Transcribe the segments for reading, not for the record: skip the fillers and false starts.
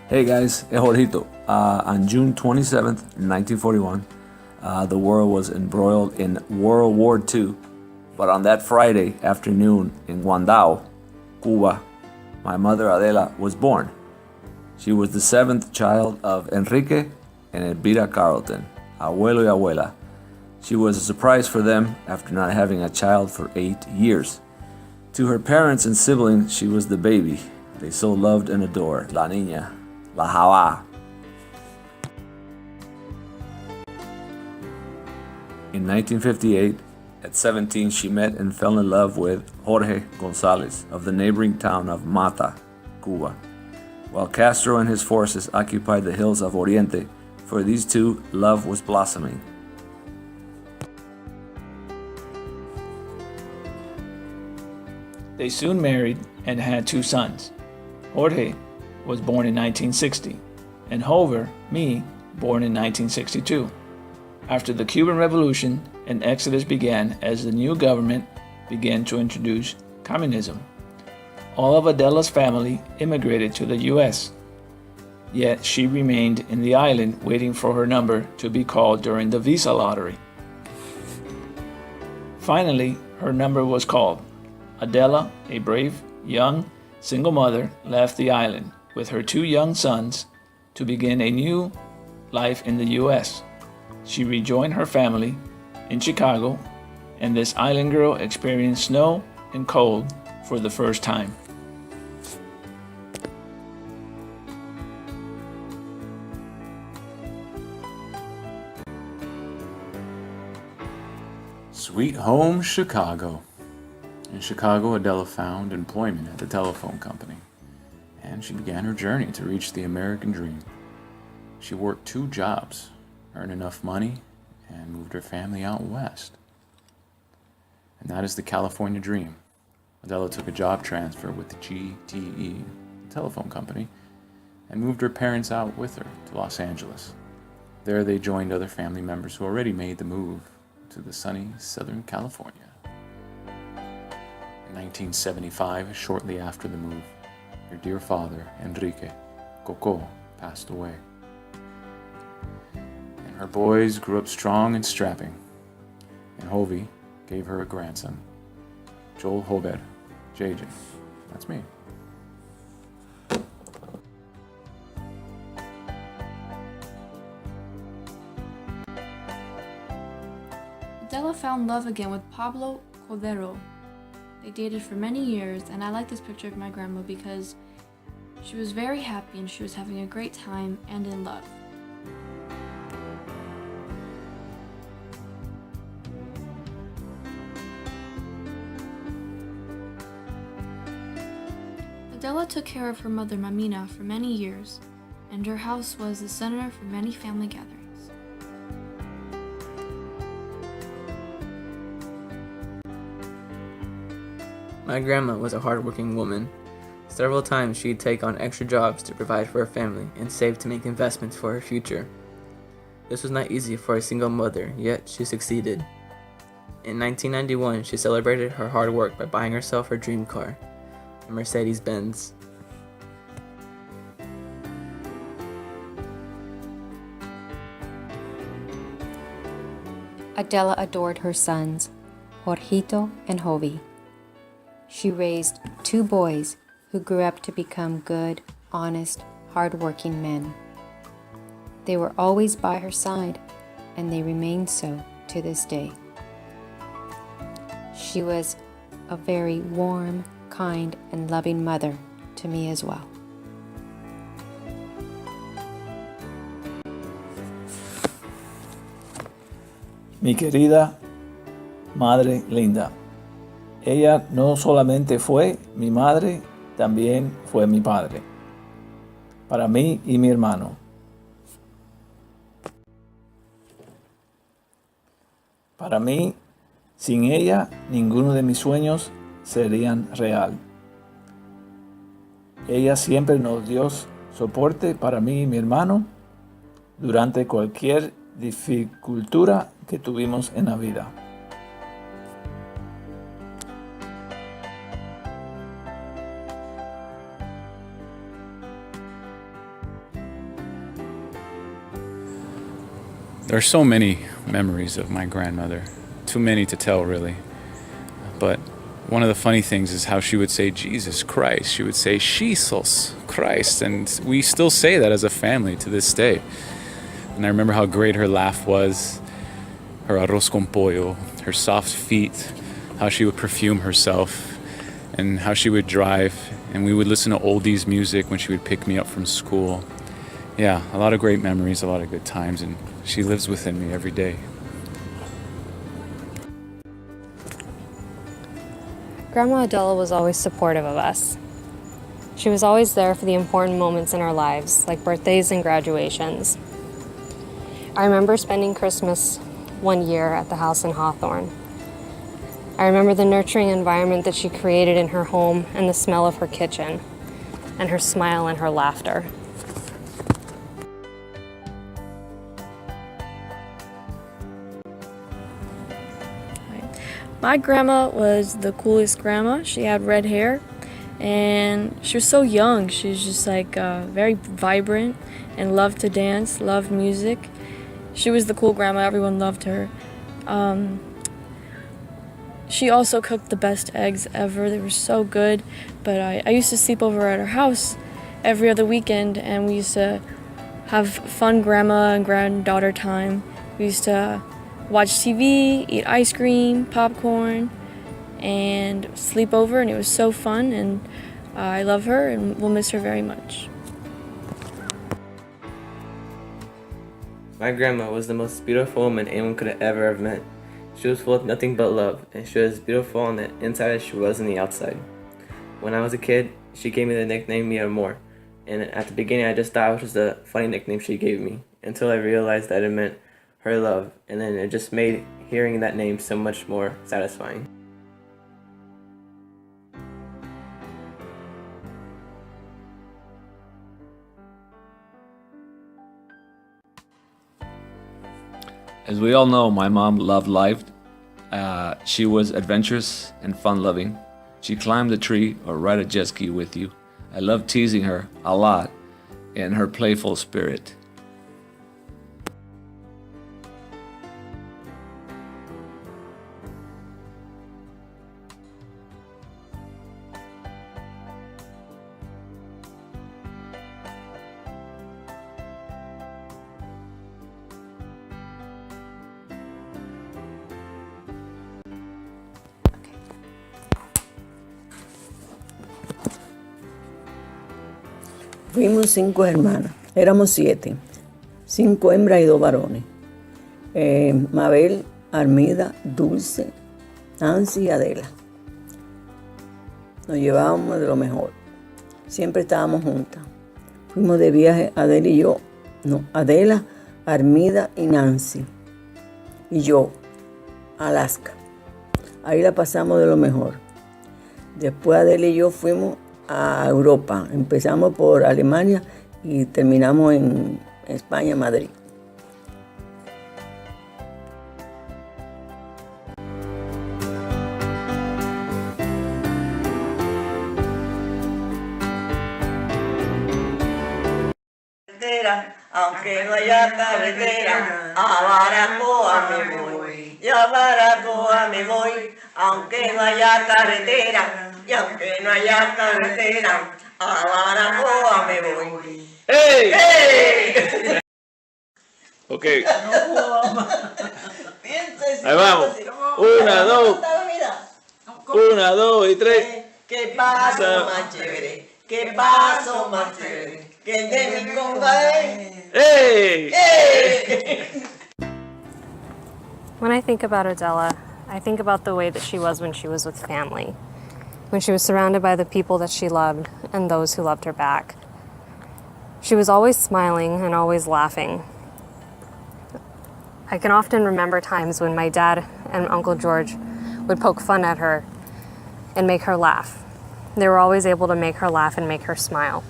Hey guys, es Jorgito. On June 27th, 1941, the world was embroiled in World War II. But on that Friday afternoon in Guandao, Cuba, my mother Adela was born. She was the seventh child of Enrique and Adela Carlton, abuelo y abuela. She was a surprise for them after not having a child for 8 years. To her parents and siblings, she was the baby they so loved and adored, La Niña, La Java. In 1958, at 17, she met and fell in love with Jorge Gonzalez of the neighboring town of Mata, Cuba. While Castro and his forces occupied the hills of Oriente, for these two, love was blossoming. They soon married and had 2 sons. Jorge was born in 1960, and Hobart, me, born in 1962. After the Cuban Revolution, an exodus began as the new government began to introduce communism. All of Adela's family immigrated to the U.S., yet she remained in the island waiting for her number to be called during the visa lottery. Finally, her number was called. Adela, a brave, young, single mother, left the island with her 2 young sons to begin a new life in the U.S. She rejoined her family in Chicago, and this island girl experienced snow and cold for the first time. Sweet home Chicago. In Chicago, Adela found employment at the telephone company, and she began her journey to reach the American dream. She worked 2 jobs, earned enough money, and moved her family out west. And that is the California dream. Adela took a job transfer with the GTE, the telephone company, and moved her parents out with her to Los Angeles. There they joined other family members who already made the move to the sunny Southern California. In 1975, shortly after the move, her dear father, Enrique, Coco, passed away. And her boys grew up strong and strapping, and Hovey gave her a grandson, Joel Hobart, JJ. That's me. Adela found love again with Pablo Cordero. They dated for many years, and I like this picture of my grandma because she was very happy and she was having a great time and in love. Adela took care of her mother Mamina for many years, and her house was the center for many family gatherings. My grandma was a hardworking woman. Several times she'd take on extra jobs to provide for her family and save to make investments for her future. This was not easy for a single mother, yet she succeeded. In 1991, she celebrated her hard work by buying herself her dream car, a Mercedes-Benz. Adela adored her sons, Jorgito and Jovi. She raised 2 boys who grew up to become good, honest, hard-working men. They were always by her side, and they remain so to this day. She was a very warm, kind, and loving mother to me as well. Mi querida madre linda. Ella no solamente fue mi madre, también fue mi padre. Para mí y mi hermano. Para mí, sin ella, ninguno de mis sueños serían real. Ella siempre nos dio soporte para mí y mi hermano durante cualquier dificultad que tuvimos en la vida. There are so many memories of my grandmother, too many to tell really. But one of the funny things is how she would say Jesus Christ. She would say Jesus Christ, and we still say that as a family to this day. And I remember how great her laugh was, her arroz con pollo, her soft feet, how she would perfume herself, and how she would drive, and we would listen to oldies music when she would pick me up from school. Yeah, a lot of great memories, a lot of good times, and she lives within me every day. Grandma Adela was always supportive of us. She was always there for the important moments in our lives, like birthdays and graduations. I remember spending Christmas one year at the house in Hawthorne. I remember the nurturing environment that she created in her home and the smell of her kitchen, and her smile and her laughter. My grandma was the coolest grandma. She had red hair and she was so young. She was just like very vibrant and loved to dance, loved music. She was the cool grandma. Everyone loved her. She also cooked the best eggs ever. They were so good. But I used to sleep over at her house every other weekend, and we used to have fun grandma and granddaughter time. We used to watch TV, eat ice cream, popcorn, and sleep over, and it was so fun, and I love her and we'll miss her very much. My grandma was the most beautiful woman anyone could have ever have met. She was full of nothing but love, and she was as beautiful on the inside as she was on the outside. When I was a kid, she gave me the nickname Mi Amor, and at the beginning I just thought it was a funny nickname she gave me, until I realized that it meant her love, and then it just made hearing that name so much more satisfying. As we all know, my mom loved life. She was adventurous and fun-loving. She climbed a tree or ride a jet ski with you. I loved teasing her a lot in her playful spirit. Fuimos 5 hermanas, éramos 7, 5 hembras y 2 varones. Mabel, Armida, Dulce, Nancy y Adela. Nos llevábamos de lo mejor, siempre estábamos juntas. Fuimos de viaje Adela y yo, Adela, Armida y Nancy. Y yo, a Alaska. Ahí la pasamos de lo mejor. Después Adela y yo fuimos a Europa. Empezamos por Alemania y terminamos en España, Madrid. Aunque no haya carretera, a Baracoa me voy, y a Baracoa me voy, aunque no haya carretera, y aunque no haya carretera, a Baracoa me voy. ¡Hey! ¡Hey! Ok. Ahí vamos. 1, 2. 1, 2 y 3. ¡Qué paso más chévere! ¡Qué paso más chévere! ¡Que el de mi compadre! ¡Hey! ¡Hey! When I think about Adela, I think about the way that she was when she was with family, when she was surrounded by the people that she loved and those who loved her back. She was always smiling and always laughing. I can often remember times when my dad and Uncle George would poke fun at her and make her laugh. They were always able to make her laugh and make her smile.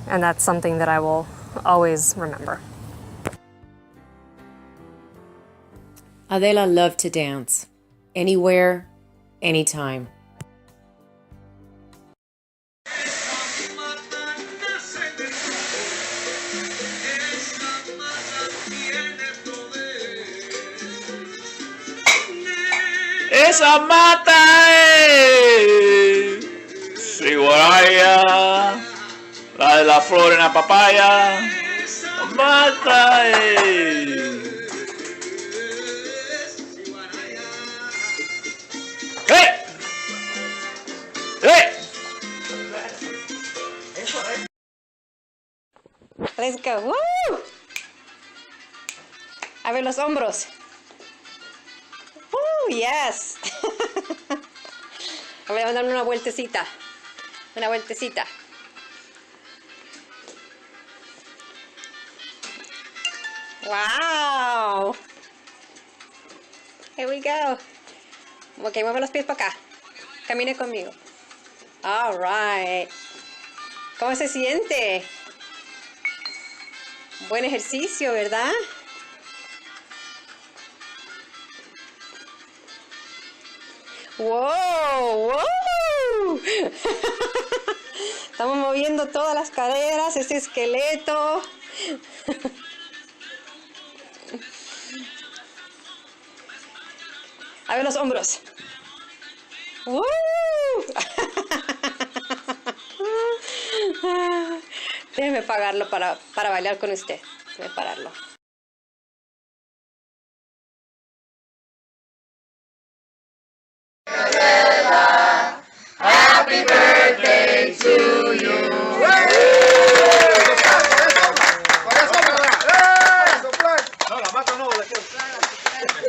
And that's something that I will always remember. Adela loved to dance, anywhere, anytime. Esa mata tiene esa mata, cigüeña, la de la flor en la papaya, mata, ¡hey! ¡Hey! Let's go. ¡Woo! A ver los hombros. Yes. Voy a darme una vueltecita. Una vueltecita. Wow. Here we go. Ok, mueve los pies para acá. Camine conmigo. All right. ¿Cómo se siente? Buen ejercicio, ¿verdad? ¡Wow! ¡Wow! Estamos moviendo todas las caderas, ese esqueleto. A ver los hombros. ¡Woo! Déjeme pagarlo para bailar con usted. Déjeme pararlo. Happy birthday to you.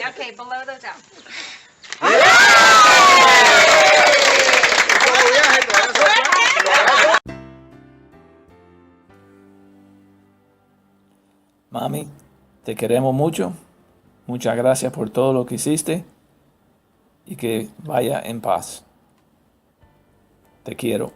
Okay, below those out. Mami, te queremos mucho. Muchas gracias por todo lo que hiciste y que vaya en paz. Te quiero.